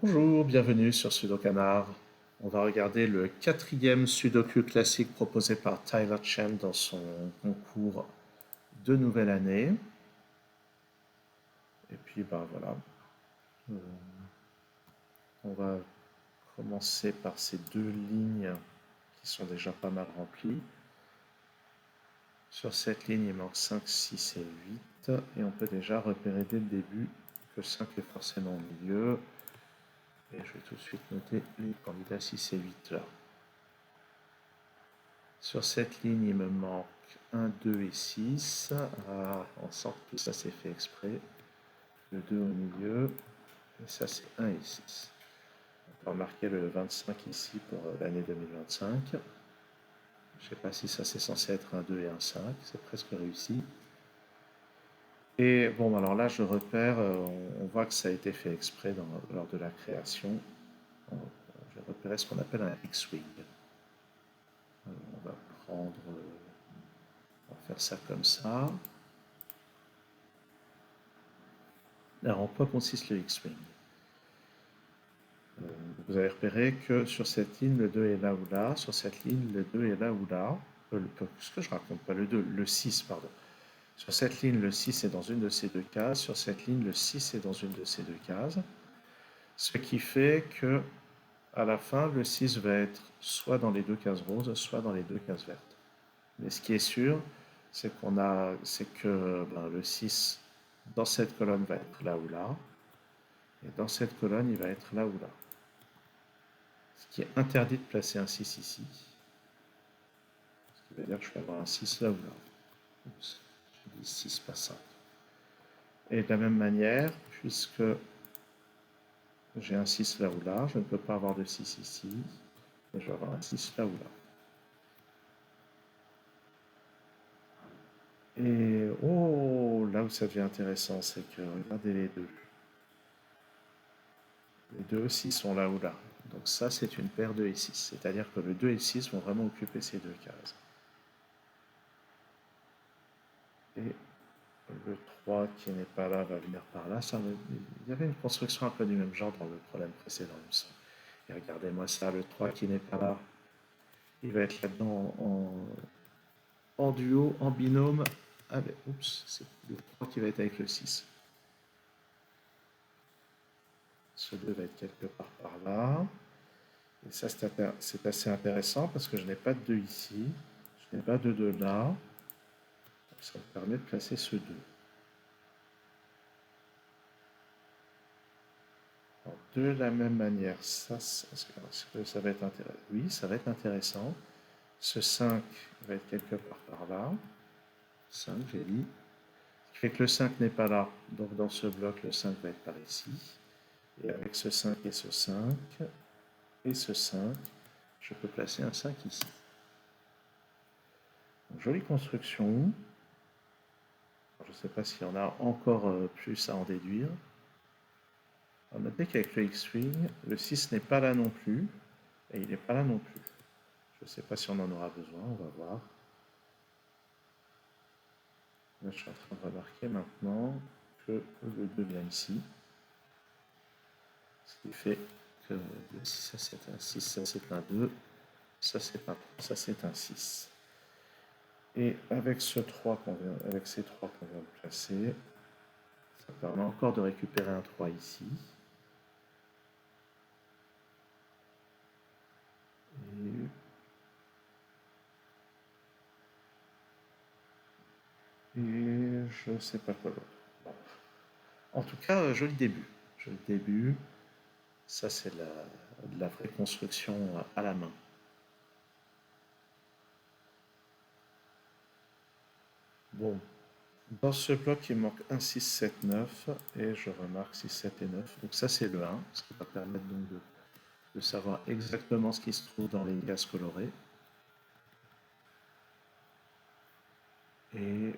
Bonjour, bienvenue sur Sudokanar. On va regarder le quatrième Sudoku classique proposé par Tyler Chen dans son concours de nouvelle année. Et puis, bah voilà, Euh, on va commencer par ces deux lignes qui sont déjà pas mal remplies. Sur cette ligne, il manque 5, 6 et 8. Et on peut déjà repérer dès le début que 5 est forcément au milieu. Et je vais tout de suite noter les candidats 6 et 8 là. Sur cette ligne, il me manque 1, 2 et 6. Ah, on sent que ça c'est fait exprès. Le 2 au milieu. Et ça c'est 1 et 6. On peut remarquer le 25 ici pour l'année 2025. Je ne sais pas si ça c'est censé être un 2 et un 5. C'est presque réussi. Et bon, alors là je repère, on voit que ça a été fait exprès lors de la création. J'ai repéré ce qu'on appelle un X-Wing. On va prendre, on va faire ça comme ça. Alors, en quoi consiste le X-Wing? Vous avez repéré que sur cette ligne, le 2 est là ou là. Sur cette ligne, le 2 est là ou là. Ce que je raconte, pas le 2, le 6, pardon. Sur cette ligne, le 6 est dans une de ces deux cases. Sur cette ligne, le 6 est dans une de ces deux cases. Ce qui fait que, à la fin, le 6 va être soit dans les deux cases roses, soit dans les deux cases vertes. Mais ce qui est sûr, c'est que ben, le 6 dans cette colonne va être là ou là. Et dans cette colonne, il va être là ou là. Ce qui est interdit de placer un 6 ici. Ce qui veut dire que je vais avoir un 6 là ou là. Oups, je dis 6, pas 5. Et de la même manière, puisque j'ai un 6 là ou là, je ne peux pas avoir de 6 ici. Et je vais avoir un 6 là ou là. Et oh, là où ça devient intéressant, c'est que regardez les deux. Les deux aussi sont là ou là. Donc ça, c'est une paire 2 et 6. C'est-à-dire que le 2 et le 6 vont vraiment occuper ces deux cases. Et le 3 qui n'est pas là va venir par là. Il y avait une construction un peu du même genre dans le problème précédent, il me semble. Et regardez-moi ça, le 3 qui n'est pas là, il va être là-dedans en duo, en binôme. Avec, oups, c'est le 3 qui va être avec le 6. Ce 2 va être quelque part par là. Et ça, c'est assez intéressant parce que je n'ai pas de 2 ici. Je n'ai pas de 2 là. Donc ça me permet de placer ce 2. Alors, de la même manière, est-ce que ça va être intéressant? Oui, ça va être intéressant. Ce 5 va être quelque part par là. 5, j'ai dit. Ce qui fait que le 5 n'est pas là. Donc dans ce bloc, le 5 va être par ici. Et avec ce 5 et ce 5 et ce 5, je peux placer un 5 ici. Donc, jolie construction. Je ne sais pas s'il y en a encore plus à en déduire. On noter qu'avec le X-Wing, le 6 n'est pas là non plus. Et il n'est pas là non plus. Je ne sais pas si on en aura besoin, on va voir. Là, je suis en train de remarquer maintenant que le 2 vient ici. Ce qui fait que ça c'est un 6, ça c'est un 2, ça c'est un 3, ça c'est un 6. Et avec ces 3 qu'on vient de placer, ça permet encore de récupérer un 3 ici. Et je ne sais pas quoi d'autre. Bon. En tout cas, joli début. Joli début. Ça, c'est de la vraie construction à la main. Bon, dans ce bloc, il manque un 6 7 9 et je remarque 6 7 et 9. Donc ça, c'est le 1, ce qui va permettre donc de savoir exactement ce qui se trouve dans les cases colorées. Et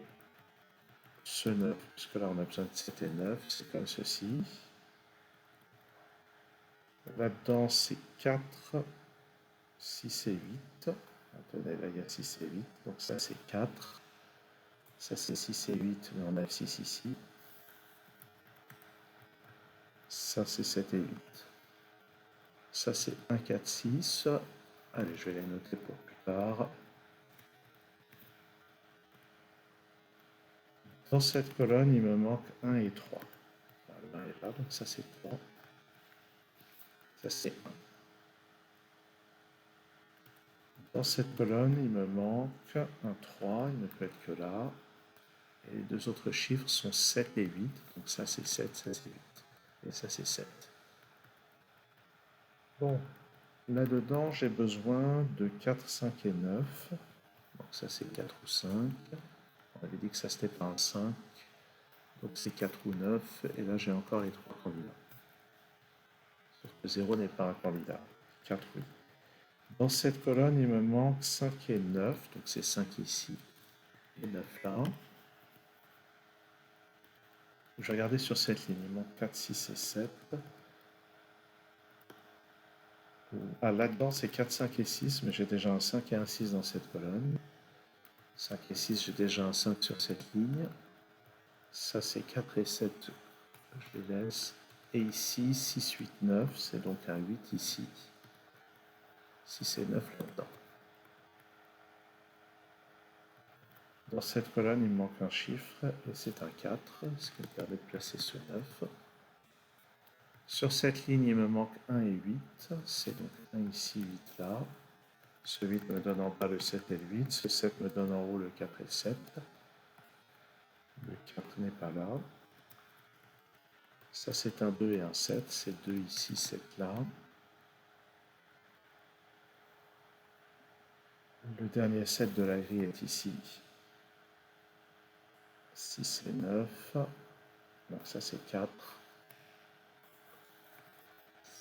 ce 9, puisque là, on a besoin de 7 et 9, c'est comme ceci. Là-dedans, c'est 4, 6 et 8. Attendez, là, il y a 6 et 8. Donc ça, c'est 4. Ça, c'est 6 et 8, mais on a le 6 ici. Ça, c'est 7 et 8. Ça, c'est 1, 4, 6. Allez, je vais les noter pour plus tard. Dans cette colonne, il me manque 1 et 3. Le 1 est là, donc ça, c'est 3. Ça, c'est 1. Dans cette colonne, il me manque un 3, il ne peut être que là. Et les deux autres chiffres sont 7 et 8. Donc ça, c'est 7, ça, c'est 8. Et ça, c'est 7. Bon, là-dedans, j'ai besoin de 4, 5 et 9. Donc ça, c'est 4 ou 5. On avait dit que ça, c'était pas un 5. Donc c'est 4 ou 9. Et là, j'ai encore les 3 candidats. Sauf que 0 n'est pas un candidat. 4, oui. Dans cette colonne, il me manque 5 et 9. Donc c'est 5 ici et 9 là. Je vais regarder sur cette ligne. Il manque 4, 6 et 7. Ah, là-dedans, c'est 4, 5 et 6, mais j'ai déjà un 5 et un 6 dans cette colonne. 5 et 6, j'ai déjà un 5 sur cette ligne. Ça, c'est 4 et 7, je les laisse. Et ici, 6, 8, 9, c'est donc un 8 ici. 6 et 9 là-dedans. Dans cette colonne, il me manque un chiffre, et c'est un 4, ce qui me permet de placer ce 9. Sur cette ligne, il me manque 1 et 8, c'est donc 1 ici, 8 là. Ce 8 me donne en bas le 7 et le 8, ce 7 me donne en haut le 4 et le 7. Le 4 n'est pas là. Ça, c'est un 2 et un 7, c'est 2 ici, 7 là. Le dernier 7 de la grille est ici. 6 et 9. Donc ça, c'est 4.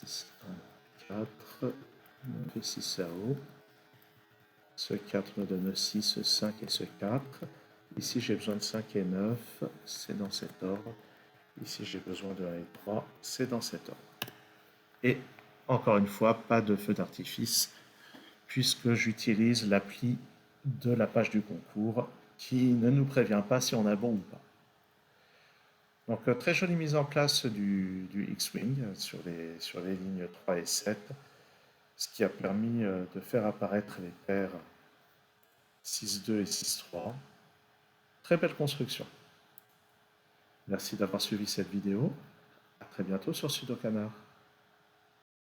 6, 1, 4. 9 et 6 là-haut. Ce 4 me donne 6, ce 5 et ce 4. Ici, j'ai besoin de 5 et 9. C'est dans cet ordre. Ici, j'ai besoin de 1 et 3. C'est dans cet ordre. Et encore une fois, pas de feu d'artifice, puisque j'utilise l'appli de la page du concours qui ne nous prévient pas si on a bon ou pas. Donc, très jolie mise en place du X-Wing sur les lignes 3 et 7, ce qui a permis de faire apparaître les paires 6-2 et 6-3. Très belle construction. Merci d'avoir suivi cette vidéo. À très bientôt sur Sudokanar.